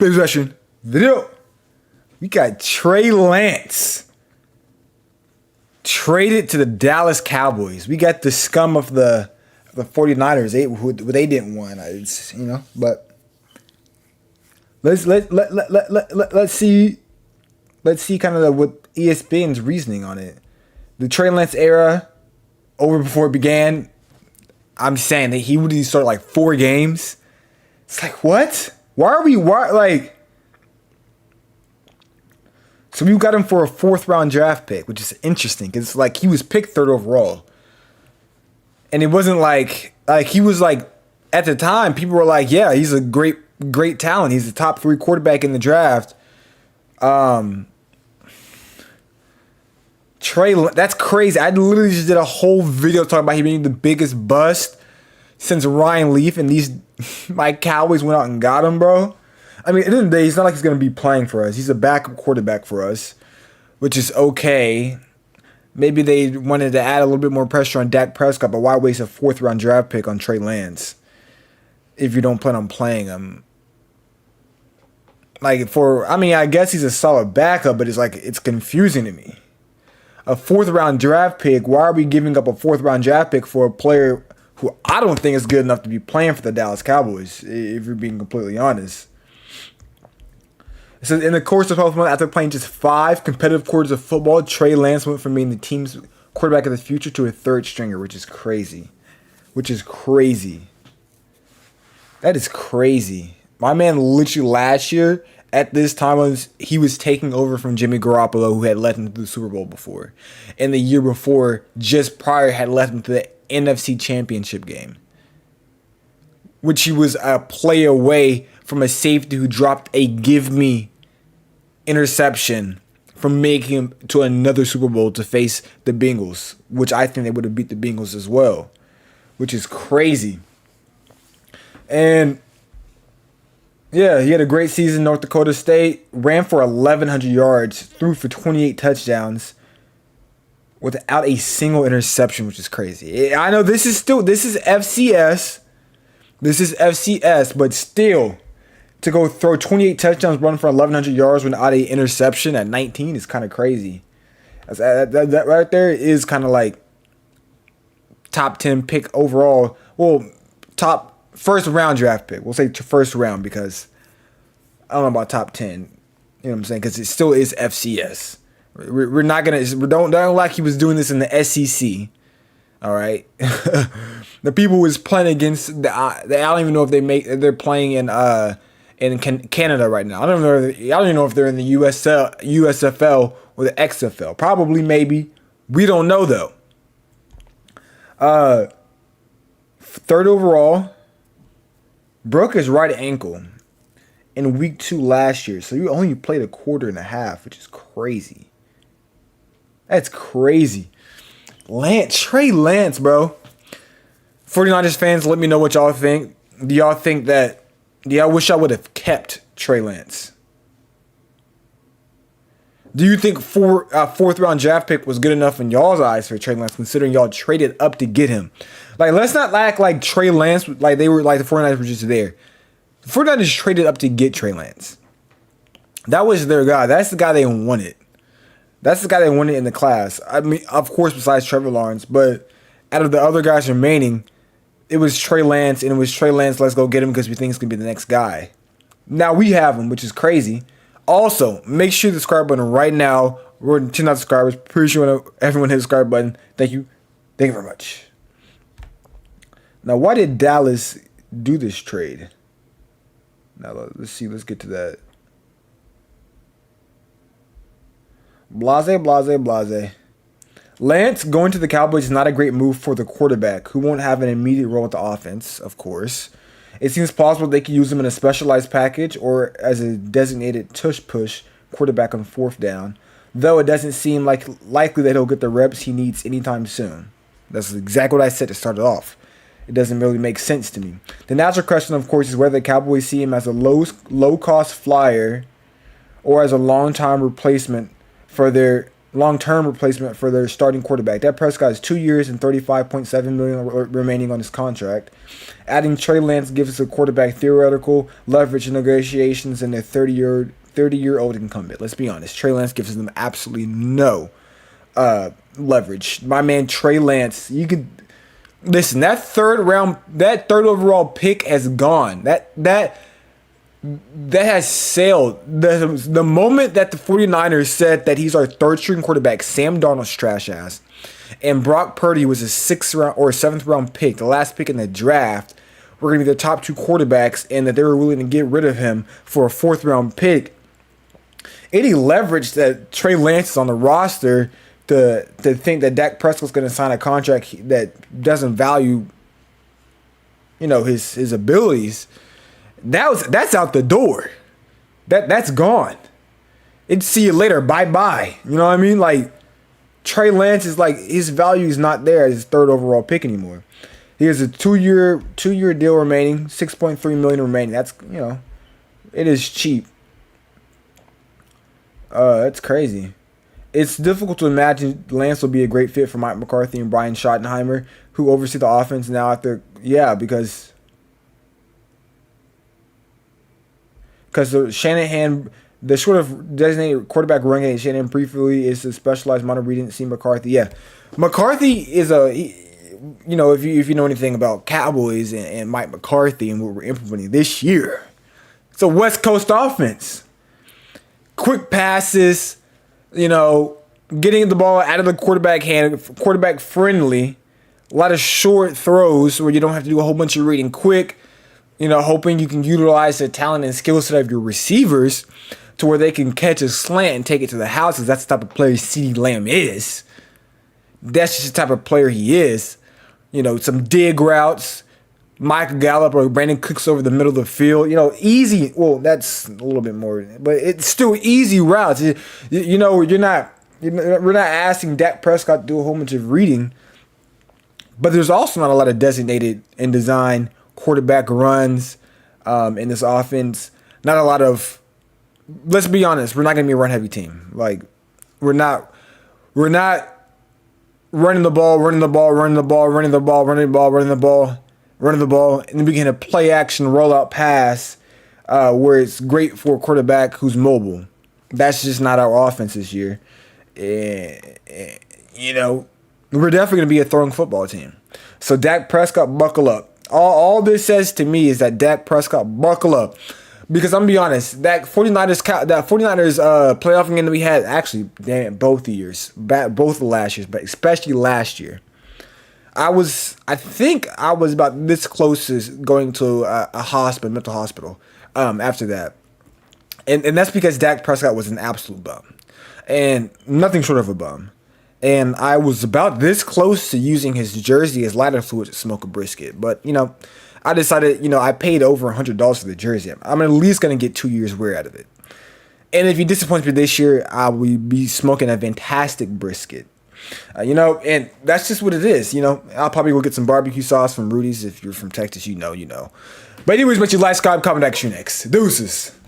Possession video. We got Trey Lance traded to the Dallas Cowboys. We got the scum of the 49ers. They didn't want. It's, but let's see kind of what ESPN's reasoning on it. The Trey Lance era over before it began. I'm saying that he would start like 4 games. It's like, what? Why? So we got him for a 4th round draft pick, which is interesting because like he was picked 3rd overall, and it wasn't like he was like at the time people were like, yeah, he's a great talent. He's the top 3 quarterback in the draft. That's crazy. I literally just did a whole video talking about him being the biggest bust since Ryan Leaf, and these my Cowboys went out and got him, bro. I mean, at the end of the day, it's not like he's going to be playing for us. He's a backup quarterback for us, which is okay. Maybe they wanted to add a little bit more pressure on Dak Prescott, but why waste a 4th round draft pick on Trey Lance if you don't plan on playing him? I guess he's a solid backup, but it's confusing to me. A 4th round draft pick, why are we giving up a 4th round draft pick for a player who I don't think is good enough to be playing for the Dallas Cowboys, if you're being completely honest? It says, in the course of 12 months, after playing just 5 competitive quarters of football, Trey Lance went from being the team's quarterback of the future to a 3rd stringer, which is crazy. That is crazy. My man literally last year, at this time, he was taking over from Jimmy Garoppolo, who had led him to the Super Bowl before. And the year before, just prior, had led him to the NFC Championship game, which he was a play away from a safety who dropped a give-me interception from making him to another Super Bowl to face the Bengals, which I think they would have beat the Bengals as well, which is crazy. And yeah, he had a great season. North Dakota State ran for 1,100 yards, threw for 28 touchdowns without a single interception, which is crazy. I know this is FCS. This is FCS, but still, to go throw 28 touchdowns, run for 1,100 yards without an interception at 19 is kind of crazy. That right there is kind of like top 10 pick overall. Well, top 1st round draft pick. We'll say 1st round because I don't know about top 10. You know what I'm saying? Because it still is FCS. We're not gonna don't like he was doing this in the SEC. All right, the people was playing against I don't even know if they're playing in Canada right now. I don't even know if they're in the USFL or the XFL. Probably, maybe. We don't know though. 3rd overall, broke his right ankle in week 2 last year, so you only played a quarter and a half, which is crazy. That's crazy. Trey Lance, bro. 49ers fans, let me know what y'all think. Do y'all wish I would have kept Trey Lance? Do you think 4th round draft pick was good enough in y'all's eyes for Trey Lance, considering y'all traded up to get him? Like, let's not act like Trey Lance, like they were like the 49ers were just there. The 49ers traded up to get Trey Lance. That was their guy. That's the guy they wanted. That's the guy they wanted in the class. I mean, of course, besides Trevor Lawrence, but out of the other guys remaining, it was Trey Lance, and it was Trey Lance, let's go get him because we think he's going to be the next guy. Now we have him, which is crazy. Also, make sure you hit the subscribe button right now. We're 10,000 subscribers. Pretty sure everyone hit the subscribe button. Thank you. Thank you very much. Now, why did Dallas do this trade? Now, let's see. Let's get to that. Blase. Lance going to the Cowboys is not a great move for the quarterback, who won't have an immediate role with the offense, of course. It seems possible they could use him in a specialized package or as a designated tush-push quarterback on 4th down, though it doesn't seem likely that he'll get the reps he needs anytime soon. That's exactly what I said to start it off. It doesn't really make sense to me. The natural question, of course, is whether the Cowboys see him as a low-cost flyer or as a long-time replacement for their long-term replacement for their starting quarterback. Dak Prescott has 2 years and $35.7 million remaining on his contract. Adding Trey Lance gives us a quarterback theoretical leverage in negotiations and a 30-year-old incumbent. Let's be honest. Trey Lance gives them absolutely no leverage. My man Trey Lance, you could listen, that third overall pick has gone. That has sailed. The moment that the 49ers said that he's our third string quarterback, Sam Darnold's trash ass, and Brock Purdy was a 6th round or 7th round pick, the last pick in the draft, were going to be the top 2 quarterbacks, and that they were willing to get rid of him for a 4th round pick. Any leverage that Trey Lance is on the roster to think that Dak Prescott's going to sign a contract that doesn't value, his abilities, that's out the door. That's gone. It's see you later. Bye. You know what I mean? Like, Trey Lance is like, his value is not there as his 3rd overall pick anymore. He has a 2-year deal remaining, $6.3 million remaining. That's it is cheap. That's crazy. It's difficult to imagine Lance will be a great fit for Mike McCarthy and Brian Schottenheimer, who oversee the offense now because the Shanahan, the sort of designated quarterback run game Shanahan briefly is a specialized model. We didn't see McCarthy. Yeah, McCarthy is if you know anything about Cowboys and Mike McCarthy and what we're implementing this year, it's a West Coast offense. Quick passes, getting the ball out of the quarterback hand, quarterback friendly, a lot of short throws where you don't have to do a whole bunch of reading quick, hoping you can utilize the talent and skill set of your receivers to where they can catch a slant and take it to the house, because that's the type of player CeeDee Lamb is. That's just the type of player he is. Some dig routes, Michael Gallup or Brandon Cooks over the middle of the field. Easy. Well, that's a little bit more, but it's still easy routes. We're not asking Dak Prescott to do a whole bunch of reading, but there's also not a lot of designated and designed quarterback runs in this offense. Not a lot of. Let's be honest. We're not going to be a run-heavy team. Like, we're not running the ball, and then we get a play-action rollout pass where it's great for a quarterback who's mobile. That's just not our offense this year. We're definitely going to be a throwing football team. So Dak Prescott, buckle up. All this says to me is that Dak Prescott, buckle up. Because I'm going to be honest, that 49ers playoff game that we had, actually, both years, both the last years, but especially last year, I think I was about this close to going to a mental hospital after that. And that's because Dak Prescott was an absolute bum. And nothing short of a bum. And I was about this close to using his jersey as lighter fluid to smoke a brisket. But, I decided, I paid over $100 for the jersey. I'm at least going to get 2 years wear out of it. And if he disappoints me this year, I will be smoking a fantastic brisket. And that's just what it is. I'll probably go get some barbecue sauce from Rudy's. If you're from Texas, you know. But anyways, make sure you like, subscribe, comment, action next. Deuces.